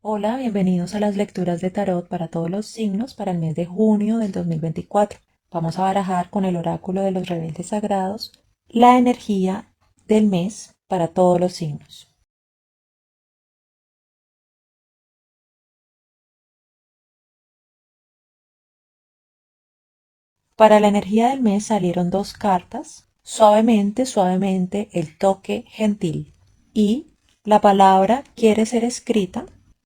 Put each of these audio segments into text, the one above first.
Hola, bienvenidos a las lecturas de tarot para todos los signos para el mes de junio del 2024. Vamos a barajar con el oráculo de los rebeldes sagrados la energía del mes para todos los signos. Para la energía del mes salieron dos cartas, suavemente, suavemente, el toque gentil y la palabra quiere ser escrita.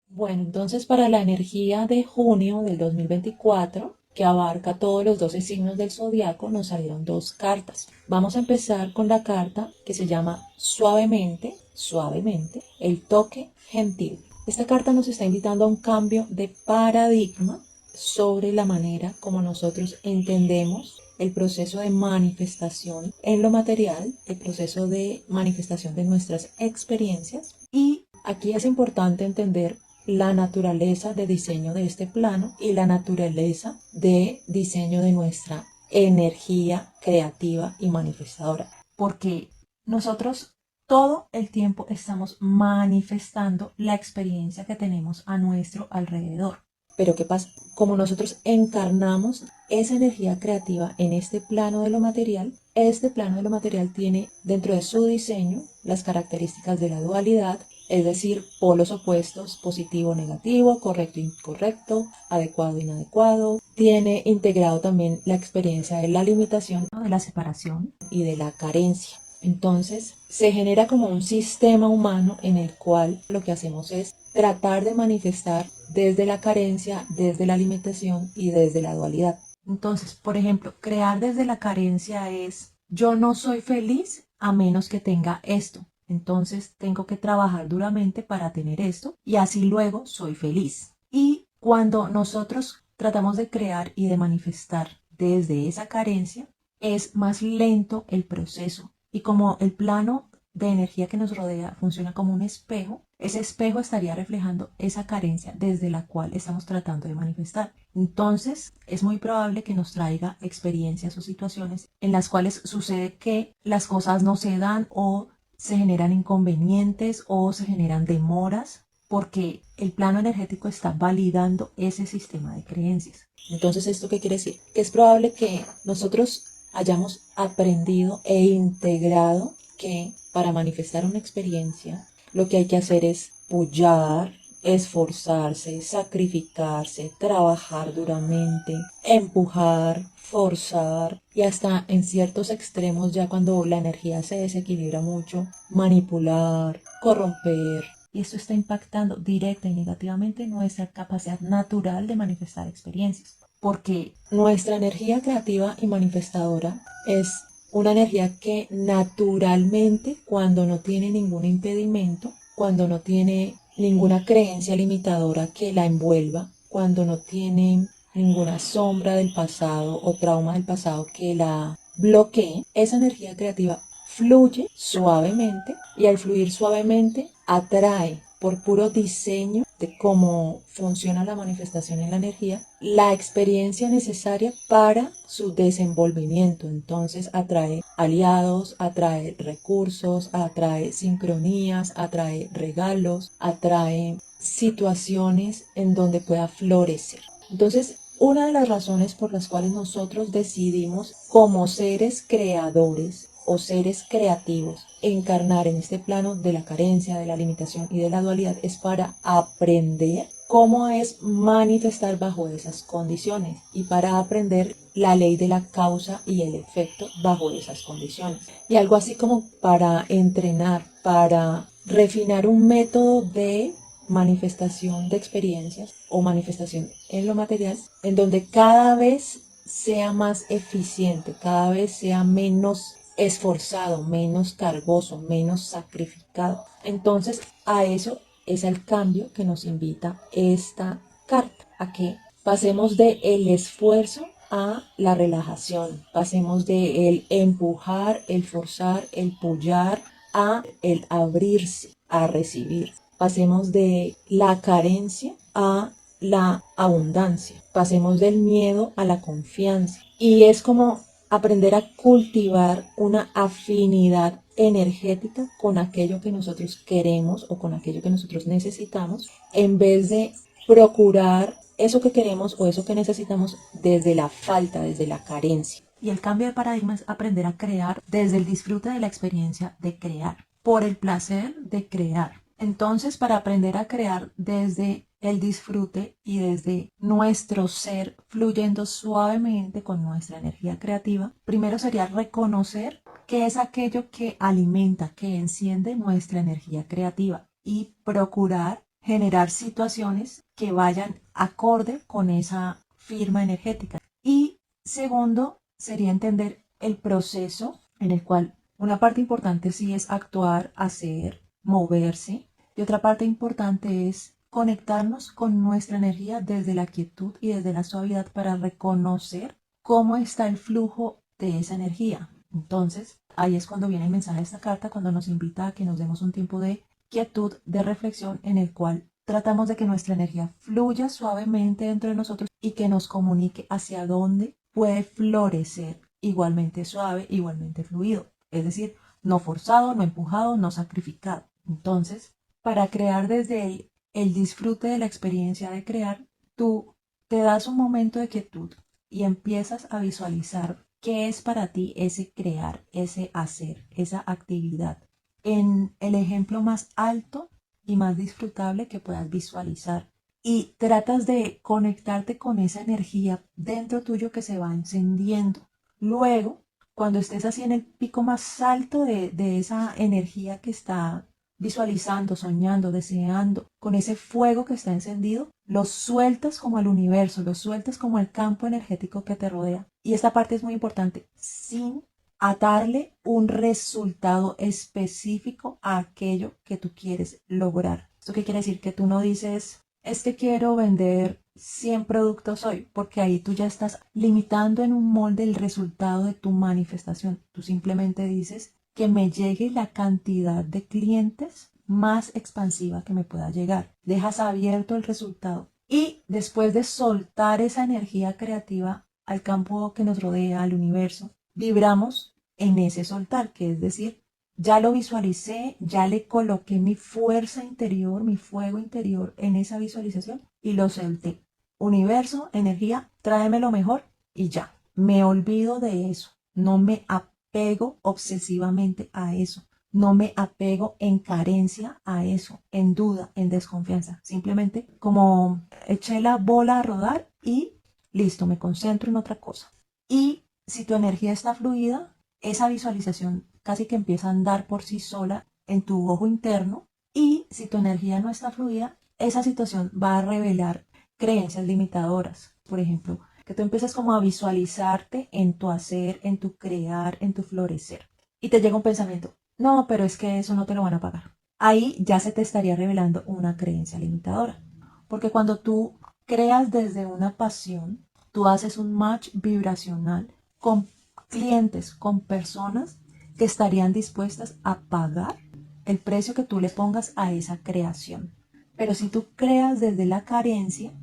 Bueno, entonces para la energía de junio del 2024, que abarca todos los 12 signos del zodiaco, nos salieron dos cartas. Vamos a empezar con la carta que se llama Suavemente, suavemente, el toque gentil. Esta carta nos está invitando a un cambio de paradigma sobre la manera como nosotros entendemos el proceso de manifestación en lo material, el proceso de manifestación de nuestras experiencias. Y aquí es importante entender la naturaleza de diseño de este plano y la naturaleza de diseño de nuestra energía creativa y manifestadora. Porque nosotros todo el tiempo estamos manifestando la experiencia que tenemos a nuestro alrededor. Pero ¿qué pasa? Como nosotros encarnamos esa energía creativa en este plano de lo material, este plano de lo material tiene dentro de su diseño las características de la dualidad, es decir, polos opuestos, positivo, negativo, correcto, incorrecto, adecuado, inadecuado. Tiene integrado también la experiencia de la limitación, de la separación y de la carencia. Entonces, se genera como un sistema humano en el cual lo que hacemos es tratar de manifestar desde la carencia, desde la limitación y desde la dualidad. Entonces, por ejemplo, crear desde la carencia es yo no soy feliz a menos que tenga esto. Entonces tengo que trabajar duramente para tener esto y así luego soy feliz. Y cuando nosotros tratamos de crear y de manifestar desde esa carencia, es más lento el proceso. Y como el plano de energía que nos rodea funciona como un espejo, ese espejo estaría reflejando esa carencia desde la cual estamos tratando de manifestar. Entonces, es muy probable que nos traiga experiencias o situaciones en las cuales sucede que las cosas no se dan o se generan inconvenientes o se generan demoras porque el plano energético está validando ese sistema de creencias. Entonces, ¿esto qué quiere decir? Que es probable que nosotros hayamos aprendido e integrado que para manifestar una experiencia lo que hay que hacer es pullar, esforzarse, sacrificarse, trabajar duramente, empujar, forzar y hasta en ciertos extremos ya cuando la energía se desequilibra mucho, manipular, corromper. Y esto está impactando directa y negativamente nuestra capacidad natural de manifestar experiencias. Porque nuestra energía creativa y manifestadora es una energía que naturalmente, cuando no tiene ningún impedimento, cuando no tiene ninguna creencia limitadora que la envuelva, cuando no tiene ninguna sombra del pasado o trauma del pasado que la bloquee, esa energía creativa fluye suavemente y al fluir suavemente atrae por puro diseño de cómo funciona la manifestación en la energía, la experiencia necesaria para su desenvolvimiento. Entonces atrae aliados, atrae recursos, atrae sincronías, atrae regalos, atrae situaciones en donde pueda florecer. Entonces, una de las razones por las cuales nosotros decidimos como seres creadores o seres creativos encarnar en este plano de la carencia, de la limitación y de la dualidad es para aprender cómo es manifestar bajo esas condiciones y para aprender la ley de la causa y el efecto bajo esas condiciones. Y algo así como para entrenar, para refinar un método de manifestación de experiencias o manifestación en lo material en donde cada vez sea más eficiente, cada vez sea menos esforzado, menos cargoso, menos sacrificado. Entonces, a eso es el cambio que nos invita esta carta, a que pasemos de el esfuerzo a la relajación, pasemos de el empujar, el forzar, el pullar a el abrirse, a recibir. Pasemos de la carencia a la abundancia. Pasemos del miedo a la confianza. Y es como aprender a cultivar una afinidad energética con aquello que nosotros queremos o con aquello que nosotros necesitamos, en vez de procurar eso que queremos o eso que necesitamos desde la falta, desde la carencia. Y el cambio de paradigma es aprender a crear desde el disfrute de la experiencia de crear, por el placer de crear. Entonces, para aprender a crear desde el disfrute y desde nuestro ser fluyendo suavemente con nuestra energía creativa, primero sería reconocer qué es aquello que alimenta, que enciende nuestra energía creativa y procurar generar situaciones que vayan acorde con esa firma energética. Y segundo, sería entender el proceso en el cual una parte importante sí es actuar, hacer, moverse, y otra parte importante es conectarnos con nuestra energía desde la quietud y desde la suavidad para reconocer cómo está el flujo de esa energía. Entonces, ahí es cuando viene el mensaje de esta carta, cuando nos invita a que nos demos un tiempo de quietud, de reflexión, en el cual tratamos de que nuestra energía fluya suavemente dentro de nosotros y que nos comunique hacia dónde puede florecer igualmente suave, igualmente fluido. Es decir, no forzado, no empujado, no sacrificado. Entonces, para crear desde el disfrute de la experiencia de crear, tú te das un momento de quietud y empiezas a visualizar qué es para ti ese crear, ese hacer, esa actividad, en el ejemplo más alto y más disfrutable que puedas visualizar. Y tratas de conectarte con esa energía dentro tuyo que se va encendiendo. Luego, cuando estés así en el pico más alto de esa energía que está visualizando, soñando, deseando, con ese fuego que está encendido, lo sueltas como al universo, lo sueltas como al campo energético que te rodea. Y esta parte es muy importante, sin atarle un resultado específico a aquello que tú quieres lograr. ¿Esto qué quiere decir? Que tú no dices, es que quiero vender 100 productos hoy, porque ahí tú ya estás limitando en un molde el resultado de tu manifestación. Tú simplemente dices que me llegue la cantidad de clientes más expansiva que me pueda llegar. Dejas abierto el resultado. Y después de soltar esa energía creativa al campo que nos rodea, al universo, vibramos en ese soltar, que es decir, ya lo visualicé, ya le coloqué mi fuerza interior, mi fuego interior en esa visualización y lo solté. Universo, energía, tráeme lo mejor y ya. Me olvido de eso. No me apego obsesivamente a eso. No me apego en carencia a eso, en duda, en desconfianza. Simplemente como eché la bola a rodar y listo, me concentro en otra cosa. Y si tu energía está fluida, esa visualización casi que empieza a andar por sí sola en tu ojo interno. Y si tu energía no está fluida, esa situación va a revelar creencias limitadoras. Por ejemplo, que tú empieces como a visualizarte en tu hacer, en tu crear, en tu florecer. Y te llega un pensamiento, no, pero es que eso no te lo van a pagar. Ahí ya se te estaría revelando una creencia limitadora. Porque cuando tú creas desde una pasión, tú haces un match vibracional con clientes, con personas que estarían dispuestas a pagar el precio que tú le pongas a esa creación. Pero si tú creas desde la carencia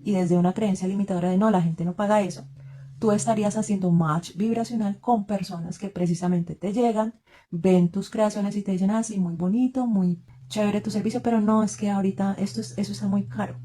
y desde una creencia limitadora de no, la gente no paga eso, tú estarías haciendo match vibracional con personas que precisamente te llegan, ven tus creaciones y te dicen, ah, sí, muy bonito, muy chévere tu servicio, pero no, es que ahorita eso está muy caro.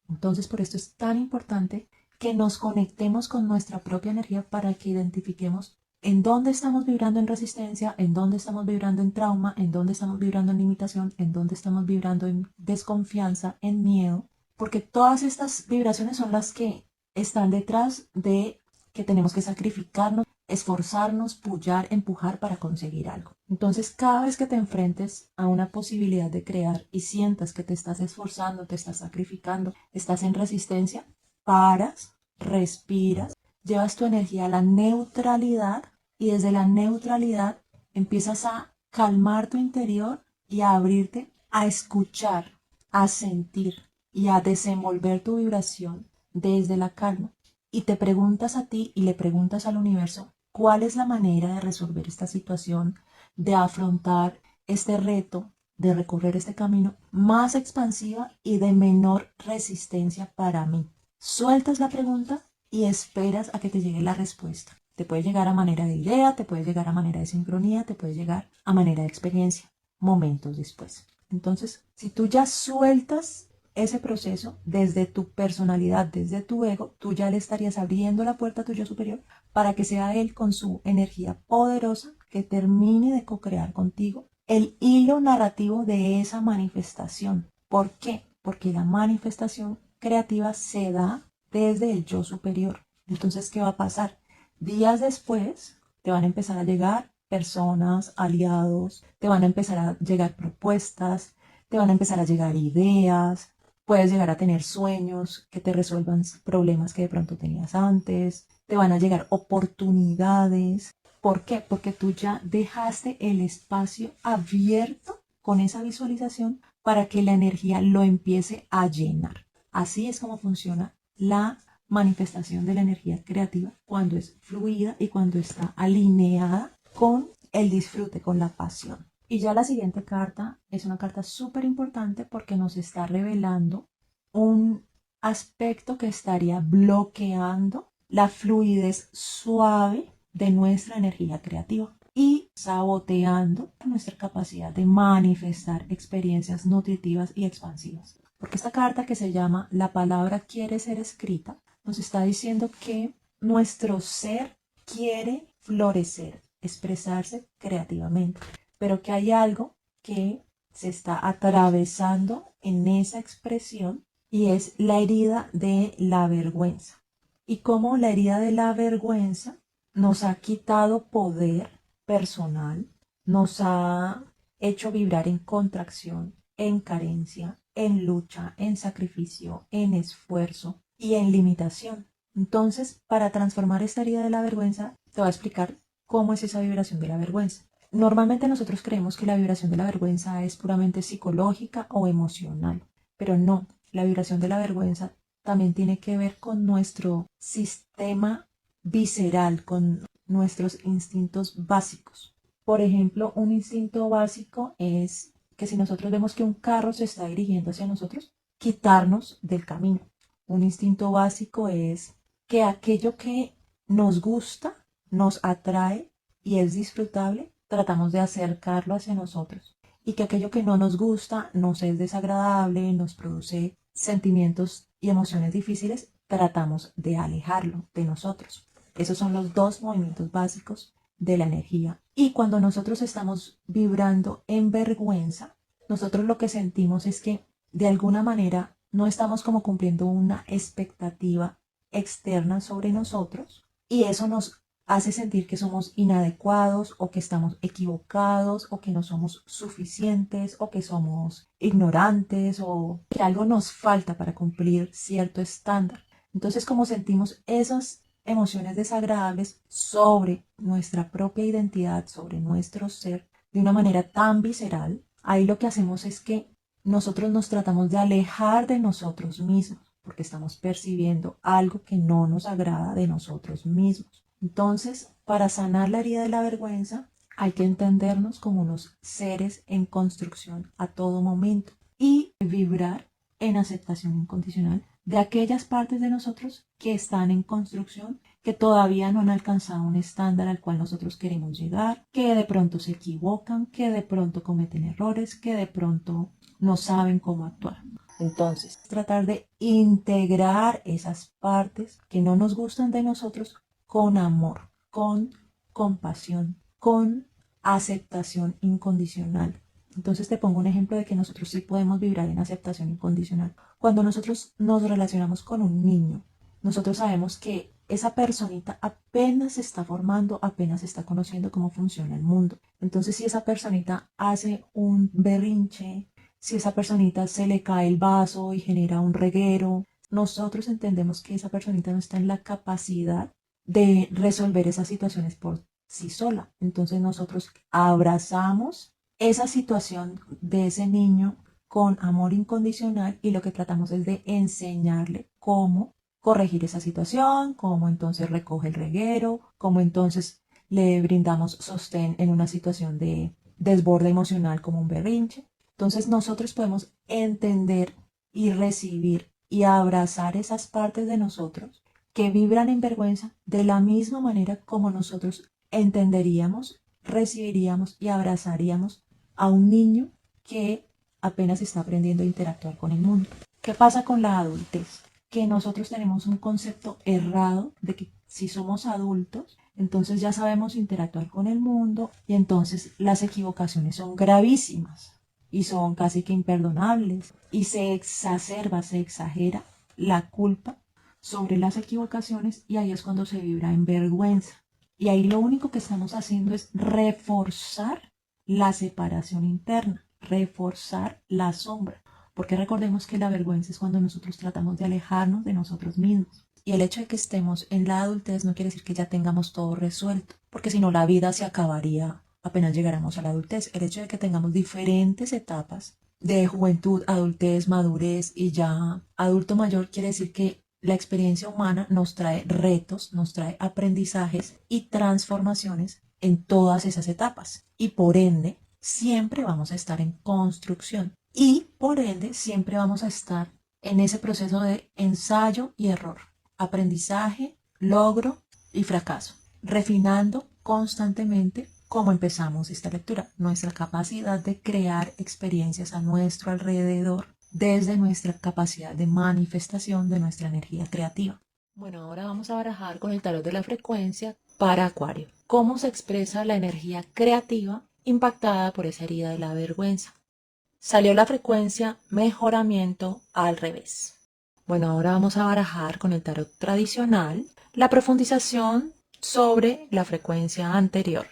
Entonces, por esto es tan importante que nos conectemos con nuestra propia energía para que identifiquemos en dónde estamos vibrando en resistencia, en dónde estamos vibrando en trauma, en dónde estamos vibrando en limitación, en dónde estamos vibrando en desconfianza, en miedo, porque todas estas vibraciones son las que están detrás de que tenemos que sacrificarnos, esforzarnos, pullar, empujar para conseguir algo. Entonces, cada vez que te enfrentes a una posibilidad de crear y sientas que te estás esforzando, te estás sacrificando, estás en resistencia, paras, respiras, llevas tu energía a la neutralidad y desde la neutralidad empiezas a calmar tu interior y a abrirte a escuchar, a sentir y a desenvolver tu vibración desde la calma. Y te preguntas a ti y le preguntas al universo cuál es la manera de resolver esta situación, de afrontar este reto, de recorrer este camino más expansiva y de menor resistencia para mí. Sueltas la pregunta y esperas a que te llegue la respuesta. Te puede llegar a manera de idea, te puede llegar a manera de sincronía, te puede llegar a manera de experiencia momentos después. Entonces, si tú ya sueltas ese proceso desde tu personalidad, desde tu ego, tú ya le estarías abriendo la puerta a tu yo superior para que sea él con su energía poderosa que termine de co-crear contigo el hilo narrativo de esa manifestación. ¿Por qué? Porque la manifestación creativa se da desde el yo superior. Entonces, ¿qué va a pasar? Días después te van a empezar a llegar personas, aliados, te van a empezar a llegar propuestas, te van a empezar a llegar ideas, puedes llegar a tener sueños que te resuelvan problemas que de pronto tenías antes, te van a llegar oportunidades. ¿Por qué? Porque tú ya dejaste el espacio abierto con esa visualización para que la energía lo empiece a llenar. Así es como funciona la manifestación de la energía creativa cuando es fluida y cuando está alineada con el disfrute, con la pasión. Y ya la siguiente carta es una carta súper importante porque nos está revelando un aspecto que estaría bloqueando la fluidez suave de nuestra energía creativa y saboteando nuestra capacidad de manifestar experiencias nutritivas y expansivas. Porque esta carta, que se llama La palabra quiere ser escrita, nos está diciendo que nuestro ser quiere florecer, expresarse creativamente, pero que hay algo que se está atravesando en esa expresión y es la herida de la vergüenza. Y cómo la herida de la vergüenza nos ha quitado poder personal, nos ha hecho vibrar en contracción, en carencia, en lucha, en sacrificio, en esfuerzo y en limitación. Entonces, para transformar esta herida de la vergüenza, te voy a explicar cómo es esa vibración de la vergüenza. Normalmente nosotros creemos que la vibración de la vergüenza es puramente psicológica o emocional, pero no, la vibración de la vergüenza también tiene que ver con nuestro sistema visceral, con nuestros instintos básicos. Por ejemplo, un instinto básico es que si nosotros vemos que un carro se está dirigiendo hacia nosotros, quitarnos del camino. Un instinto básico es que aquello que nos gusta, nos atrae y es disfrutable, tratamos de acercarlo hacia nosotros. Y que aquello que no nos gusta, nos es desagradable, nos produce sentimientos y emociones difíciles, tratamos de alejarlo de nosotros. Esos son los dos movimientos básicos de la energía. Y cuando nosotros estamos vibrando en vergüenza, nosotros lo que sentimos es que de alguna manera no estamos como cumpliendo una expectativa externa sobre nosotros y eso nos hace sentir que somos inadecuados o que estamos equivocados o que no somos suficientes o que somos ignorantes o que algo nos falta para cumplir cierto estándar. Entonces, como sentimos esas emociones desagradables sobre nuestra propia identidad, sobre nuestro ser, de una manera tan visceral, ahí lo que hacemos es que nosotros nos tratamos de alejar de nosotros mismos porque estamos percibiendo algo que no nos agrada de nosotros mismos. Entonces, para sanar la herida de la vergüenza, hay que entendernos como unos seres en construcción a todo momento y vibrar en aceptación incondicional de aquellas partes de nosotros que están en construcción, que todavía no han alcanzado un estándar al cual nosotros queremos llegar, que de pronto se equivocan, que de pronto cometen errores, que de pronto no saben cómo actuar. Entonces, tratar de integrar esas partes que no nos gustan de nosotros con amor, con compasión, con aceptación incondicional. Entonces te pongo un ejemplo de que nosotros sí podemos vibrar en aceptación incondicional. Cuando nosotros nos relacionamos con un niño, nosotros sabemos que esa personita apenas se está formando, apenas está conociendo cómo funciona el mundo. Entonces, si esa personita hace un berrinche, si esa personita se le cae el vaso y genera un reguero, nosotros entendemos que esa personita no está en la capacidad de resolver esas situaciones por sí sola. Entonces nosotros abrazamos esa situación de ese niño con amor incondicional y lo que tratamos es de enseñarle cómo corregir esa situación, cómo entonces recoge el reguero, cómo entonces le brindamos sostén en una situación de desborde emocional como un berrinche. Entonces nosotros podemos entender y recibir y abrazar esas partes de nosotros que vibran en vergüenza de la misma manera como nosotros entenderíamos recibiríamos y abrazaríamos a un niño que apenas está aprendiendo a interactuar con el mundo. ¿Qué pasa con la adultez? Que nosotros tenemos un concepto errado de que si somos adultos, entonces ya sabemos interactuar con el mundo y entonces las equivocaciones son gravísimas y son casi que imperdonables y se exacerba, se exagera la culpa sobre las equivocaciones y ahí es cuando se vibra en vergüenza. Y ahí lo único que estamos haciendo es reforzar la separación interna, reforzar la sombra. Porque recordemos que la vergüenza es cuando nosotros tratamos de alejarnos de nosotros mismos. Y el hecho de que estemos en la adultez no quiere decir que ya tengamos todo resuelto, porque si no la vida se acabaría apenas llegáramos a la adultez. El hecho de que tengamos diferentes etapas de juventud, adultez, madurez y ya adulto mayor quiere decir que la experiencia humana nos trae retos, nos trae aprendizajes y transformaciones en todas esas etapas. Y por ende, siempre vamos a estar en construcción. Y por ende, siempre vamos a estar en ese proceso de ensayo y error, aprendizaje, logro y fracaso, refinando constantemente cómo empezamos esta lectura, nuestra capacidad de crear experiencias a nuestro alrededor desde nuestra capacidad de manifestación de nuestra energía creativa. Bueno, ahora vamos a barajar con el tarot de la frecuencia para Acuario. ¿Cómo se expresa la energía creativa impactada por esa herida de la vergüenza? Salió la frecuencia mejoramiento al revés. Bueno, ahora vamos a barajar con el tarot tradicional la profundización sobre la frecuencia anterior.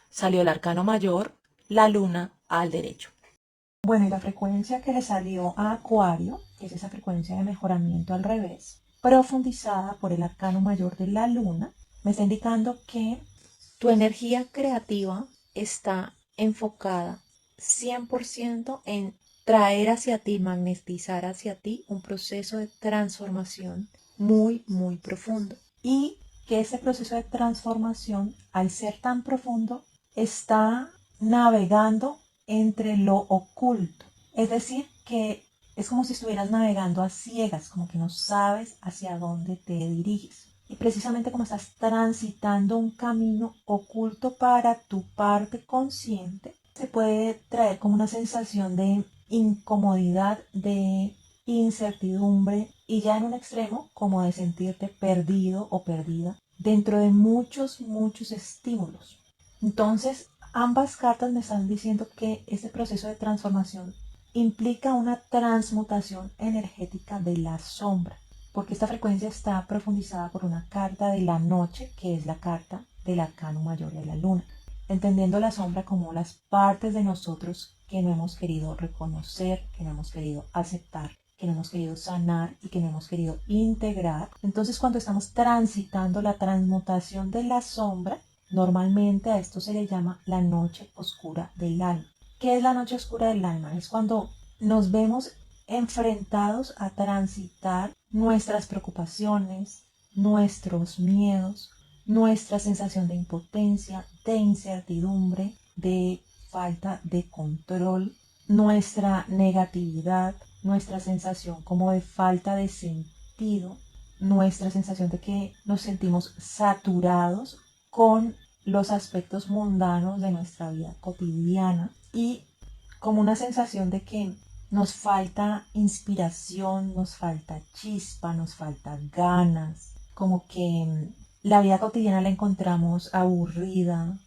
Salió el arcano mayor, la luna al derecho. Bueno, y la frecuencia que le salió a Acuario, que es esa frecuencia de mejoramiento al revés, profundizada por el arcano mayor de la luna, me está indicando que tu energía creativa está enfocada 100% en traer hacia ti, magnetizar hacia ti un proceso de transformación muy, muy profundo. Y que ese proceso de transformación, al ser tan profundo, está navegando entre lo oculto. Es decir, que es como si estuvieras navegando a ciegas, como que no sabes hacia dónde te diriges. Y precisamente como estás transitando un camino oculto para tu parte consciente, se puede traer como una sensación de incomodidad, de incertidumbre y ya en un extremo como de sentirte perdido o perdida dentro de muchos, muchos estímulos. Entonces, ambas cartas me están diciendo que este proceso de transformación implica una transmutación energética de la sombra, porque esta frecuencia está profundizada por una carta de la noche, que es la carta del arcano mayor de la luna, entendiendo la sombra como las partes de nosotros que no hemos querido reconocer, que no hemos querido aceptar, que no hemos querido sanar y que no hemos querido integrar. Entonces, cuando estamos transitando la transmutación de la sombra, normalmente a esto se le llama la noche oscura del alma. ¿Qué es la noche oscura del alma? Es cuando nos vemos enfrentados a transitar nuestras preocupaciones, nuestros miedos, nuestra sensación de impotencia, de incertidumbre, de falta de control, nuestra negatividad, nuestra sensación como de falta de sentido, nuestra sensación de que nos sentimos saturados con los aspectos mundanos de nuestra vida cotidiana y como una sensación de que nos falta inspiración, nos falta chispa, nos falta ganas, como que la vida cotidiana la encontramos aburrida,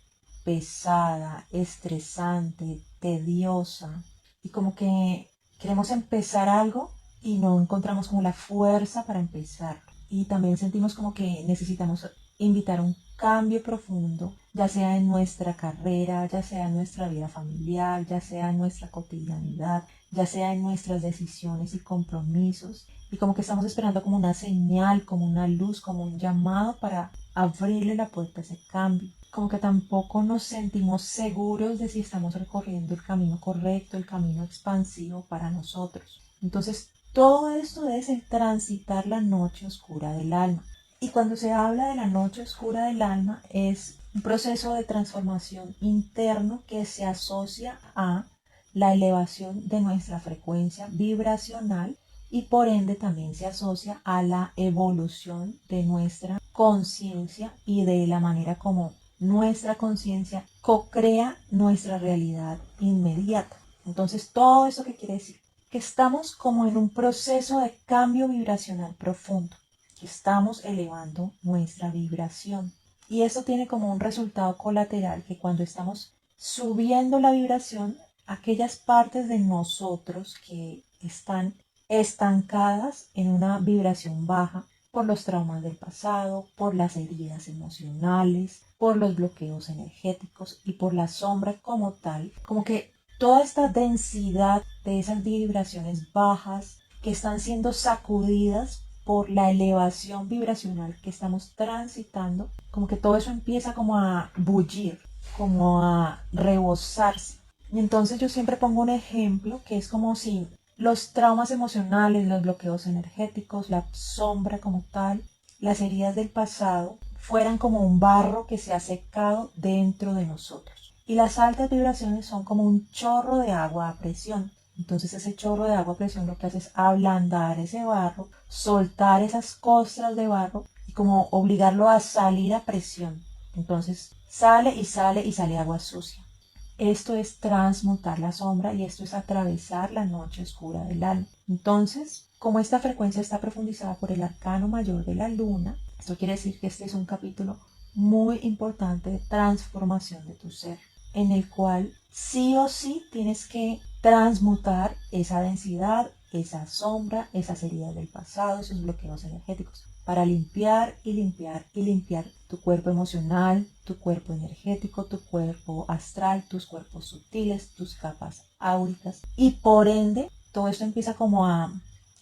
pesada, estresante, tediosa y como que queremos empezar algo y no encontramos como la fuerza para empezar. Y también sentimos como que necesitamos invitar un cambio profundo, ya sea en nuestra carrera, ya sea en nuestra vida familiar, ya sea en nuestra cotidianidad, ya sea en nuestras decisiones y compromisos. Y como que estamos esperando como una señal, como una luz, como un llamado para abrirle la puerta a ese cambio. Como que tampoco nos sentimos seguros de si estamos recorriendo el camino correcto, el camino expansivo para nosotros. Entonces, todo esto debe transitar la noche oscura del alma. Y cuando se habla de la noche oscura del alma es un proceso de transformación interno que se asocia a la elevación de nuestra frecuencia vibracional y por ende también se asocia a la evolución de nuestra conciencia y de la manera como nuestra conciencia co-crea nuestra realidad inmediata. Entonces, ¿todo eso qué quiere decir? Que estamos como en un proceso de cambio vibracional profundo, que estamos elevando nuestra vibración. Y eso tiene como un resultado colateral que cuando estamos subiendo la vibración, aquellas partes de nosotros que están estancadas en una vibración baja por los traumas del pasado, por las heridas emocionales, por los bloqueos energéticos y por la sombra como tal, como que toda esta densidad de esas vibraciones bajas que están siendo sacudidas por la elevación vibracional que estamos transitando, como que todo eso empieza como a bullir, como a rebosarse. Y entonces yo siempre pongo un ejemplo que es como si los traumas emocionales, los bloqueos energéticos, la sombra como tal, las heridas del pasado, fueran como un barro que se ha secado dentro de nosotros. Y las altas vibraciones son como un chorro de agua a presión. Entonces ese chorro de agua a presión lo que hace es ablandar ese barro, soltar esas costras de barro y como obligarlo a salir a presión. Entonces sale y sale y sale agua sucia. Esto es transmutar la sombra y esto es atravesar la noche oscura del alma. Entonces, como esta frecuencia está profundizada por el arcano mayor de la luna, esto quiere decir que este es un capítulo muy importante de transformación de tu ser, en el cual sí o sí tienes que transmutar esa densidad, esa sombra, esas heridas del pasado, esos bloqueos energéticos, para limpiar y limpiar y limpiar tu cuerpo emocional, tu cuerpo energético, tu cuerpo astral, tus cuerpos sutiles, tus capas áuricas. Y por ende, todo esto empieza como a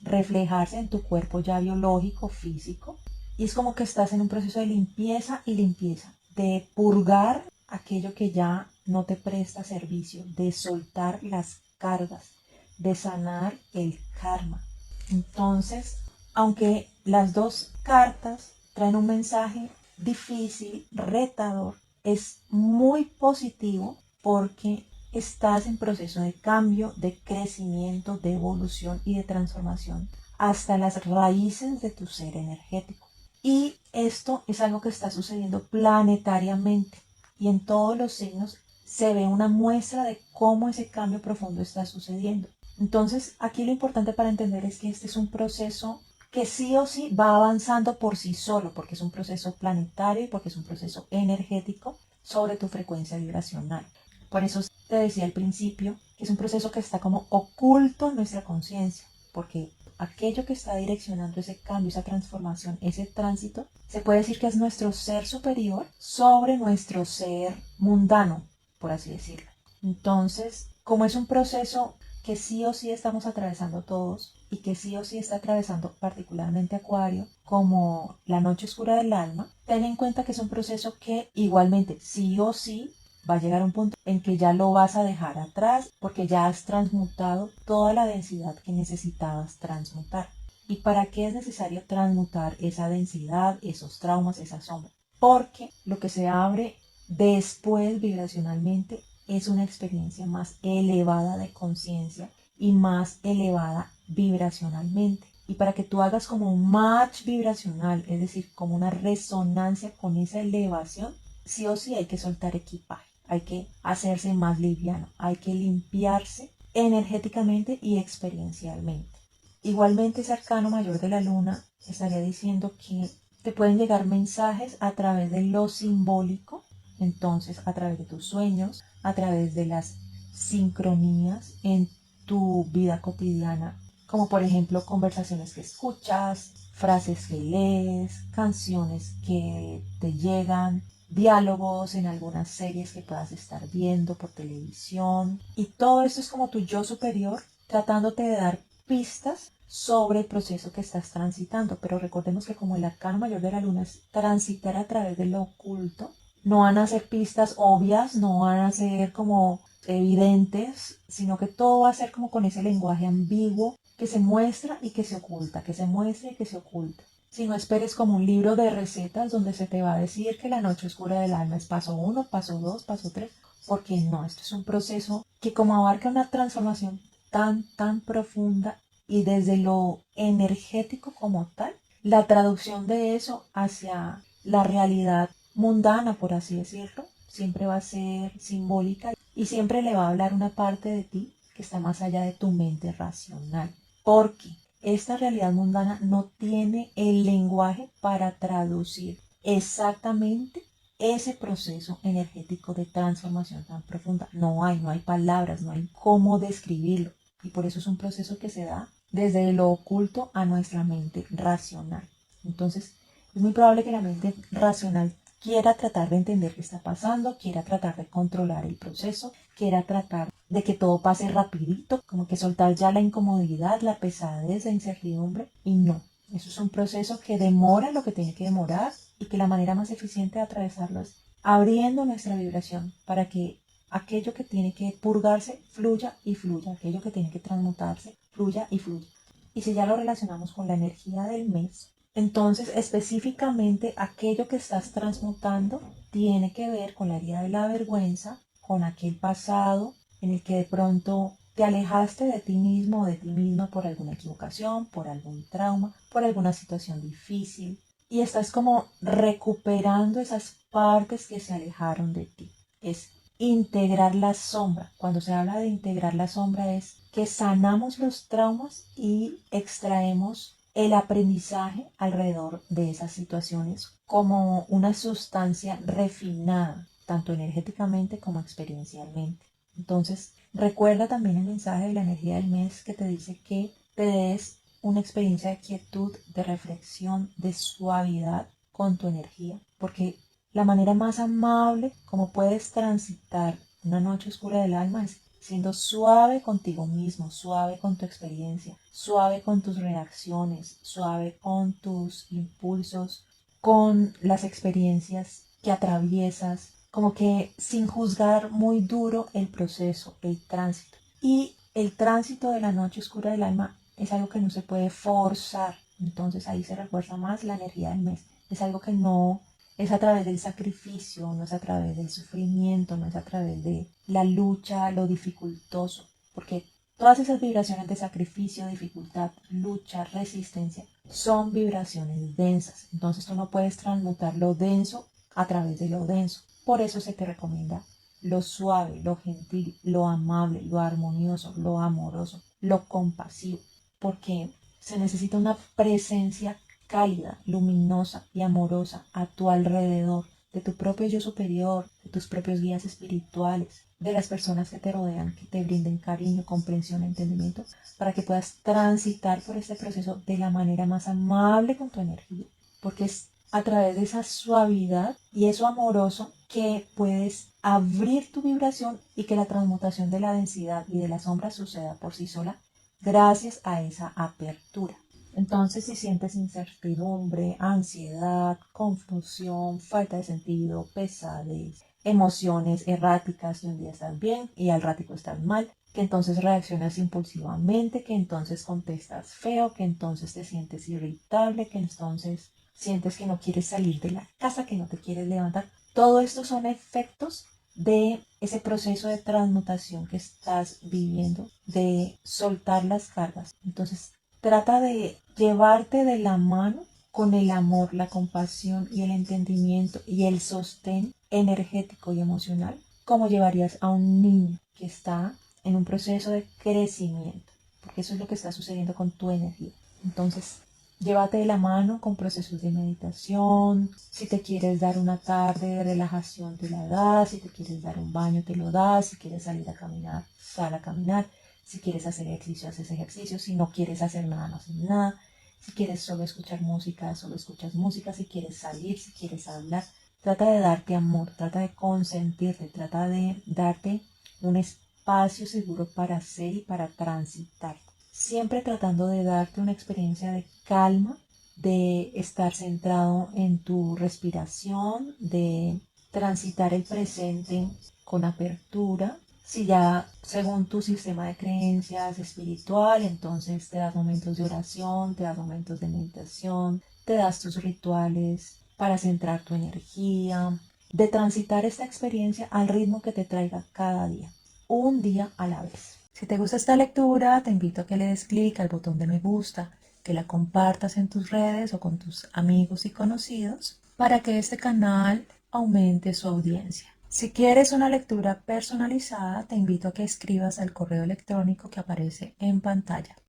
reflejarse en tu cuerpo ya biológico, físico. Y es como que estás en un proceso de limpieza y limpieza, de purgar aquello que ya no te presta servicio, de soltar las cargas, de sanar el karma. Entonces, aunque las dos cartas traen un mensaje difícil, retador, es muy positivo porque estás en proceso de cambio, de crecimiento, de evolución y de transformación hasta las raíces de tu ser energético. Y esto es algo que está sucediendo planetariamente y en todos los signos se ve una muestra de cómo ese cambio profundo está sucediendo. Entonces, aquí lo importante para entender es que este es un proceso que sí o sí va avanzando por sí solo, porque es un proceso planetario y porque es un proceso energético sobre tu frecuencia vibracional. Por eso te decía al principio que es un proceso que está como oculto en nuestra conciencia, porque aquello que está direccionando ese cambio, esa transformación, ese tránsito, se puede decir que es nuestro ser superior sobre nuestro ser mundano, por así decirlo. Entonces, como es un proceso que sí o sí estamos atravesando todos y que sí o sí está atravesando particularmente Acuario como la noche oscura del alma, ten en cuenta que es un proceso que igualmente sí o sí va a llegar a un punto en que ya lo vas a dejar atrás porque ya has transmutado toda la densidad que necesitabas transmutar. ¿Y para qué es necesario transmutar esa densidad, esos traumas, esa sombra? Porque lo que se abre después vibracionalmente es una experiencia más elevada de conciencia y más elevada vibracionalmente. Y para que tú hagas como un match vibracional, es decir, como una resonancia con esa elevación, sí o sí hay que soltar equipaje, hay que hacerse más liviano, hay que limpiarse energéticamente y experiencialmente. Igualmente ese arcano mayor de la luna estaría diciendo que te pueden llegar mensajes a través de lo simbólico, entonces a través de tus sueños, a través de las sincronías en tu vida cotidiana, como por ejemplo conversaciones que escuchas, frases que lees, canciones que te llegan, diálogos en algunas series que puedas estar viendo por televisión. Y todo esto es como tu yo superior tratándote de dar pistas sobre el proceso que estás transitando. Pero recordemos que como el arcano mayor de la luna es transitar a través de lo oculto, no van a ser pistas obvias, no van a ser como evidentes, sino que todo va a ser como con ese lenguaje ambiguo que se muestra y que se oculta, que se muestra y que se oculta. Si no esperes como un libro de recetas donde se te va a decir que la noche oscura del alma es paso 1, paso 2, paso 3, porque no, esto es un proceso que como abarca una transformación tan profunda y desde lo energético como tal, la traducción de eso hacia la realidad mundana, por así decirlo, siempre va a ser simbólica y siempre le va a hablar una parte de ti que está más allá de tu mente racional. Porque esta realidad mundana no tiene el lenguaje para traducir exactamente ese proceso energético de transformación tan profunda. No hay palabras, no hay cómo describirlo. Y por eso es un proceso que se da desde lo oculto a nuestra mente racional. Entonces, es muy probable que la mente racional quiera tratar de entender qué está pasando, quiera tratar de controlar el proceso, quiera tratar de que todo pase rapidito, como que soltar ya la incomodidad, la pesadez, la incertidumbre, y no. Eso es un proceso que demora lo que tiene que demorar y que la manera más eficiente de atravesarlo es abriendo nuestra vibración para que aquello que tiene que purgarse fluya y fluya, aquello que tiene que transmutarse fluya y fluya. Y si ya lo relacionamos con la energía del mes, entonces específicamente aquello que estás transmutando tiene que ver con la herida de la vergüenza, con aquel pasado en el que de pronto te alejaste de ti mismo o de ti misma por alguna equivocación, por algún trauma, por alguna situación difícil y estás como recuperando esas partes que se alejaron de ti. Es integrar la sombra. Cuando se habla de integrar la sombra es que sanamos los traumas y extraemos el aprendizaje alrededor de esas situaciones como una sustancia refinada, tanto energéticamente como experiencialmente. Entonces, recuerda también el mensaje de la energía del mes que te dice que te des una experiencia de quietud, de reflexión, de suavidad con tu energía, porque la manera más amable como puedes transitar una noche oscura del alma es siendo suave contigo mismo, suave con tu experiencia, suave con tus reacciones, suave con tus impulsos, con las experiencias que atraviesas, como que sin juzgar muy duro el proceso, el tránsito. Y el tránsito de la noche oscura del alma es algo que no se puede forzar. Entonces ahí se refuerza más la energía del mes. Es algo que no es a través del sacrificio, no es a través del sufrimiento, no es a través de la lucha, lo dificultoso. Porque todas esas vibraciones de sacrificio, dificultad, lucha, resistencia, son vibraciones densas. Entonces tú no puedes transmutar lo denso a través de lo denso. Por eso se te recomienda lo suave, lo gentil, lo amable, lo armonioso, lo amoroso, lo compasivo, porque se necesita una presencia cálida, luminosa y amorosa a tu alrededor, de tu propio yo superior, de tus propios guías espirituales, de las personas que te rodean, que te brinden cariño, comprensión, entendimiento, para que puedas transitar por este proceso de la manera más amable con tu energía, porque es a través de esa suavidad y eso amoroso que puedes abrir tu vibración y que la transmutación de la densidad y de la sombra suceda por sí sola gracias a esa apertura. Entonces, si sientes incertidumbre, ansiedad, confusión, falta de sentido, pesadez, emociones erráticas, que un día estás bien y al ratico estás mal, que entonces reaccionas impulsivamente, que entonces contestas feo, que entonces te sientes irritable, que entonces sientes que no quieres salir de la casa, que no te quieres levantar. Todo esto son efectos de ese proceso de transmutación que estás viviendo, de soltar las cargas. Entonces, trata de llevarte de la mano con el amor, la compasión y el entendimiento y el sostén energético y emocional, como llevarías a un niño que está en un proceso de crecimiento, porque eso es lo que está sucediendo con tu energía. Entonces, llévate de la mano con procesos de meditación. Si te quieres dar una tarde de relajación, te la das. Si te quieres dar un baño, te lo das. Si quieres salir a caminar, sal a caminar. Si quieres hacer ejercicio, haces ejercicio. Si no quieres hacer nada, no haces nada. Si quieres solo escuchar música, solo escuchas música. Si quieres salir, si quieres hablar. Trata de darte amor, trata de consentirte, trata de darte un espacio seguro para hacer y para transitar. Siempre tratando de darte una experiencia de calma, de estar centrado en tu respiración, de transitar el presente con apertura. Si ya según tu sistema de creencias espiritual, entonces te das momentos de oración, te das momentos de meditación, te das tus rituales para centrar tu energía, de transitar esta experiencia al ritmo que te traiga cada día, un día a la vez. Si te gusta esta lectura, te invito a que le des clic al botón de me gusta, que la compartas en tus redes o con tus amigos y conocidos para que este canal aumente su audiencia. Si quieres una lectura personalizada, te invito a que escribas al correo electrónico que aparece en pantalla.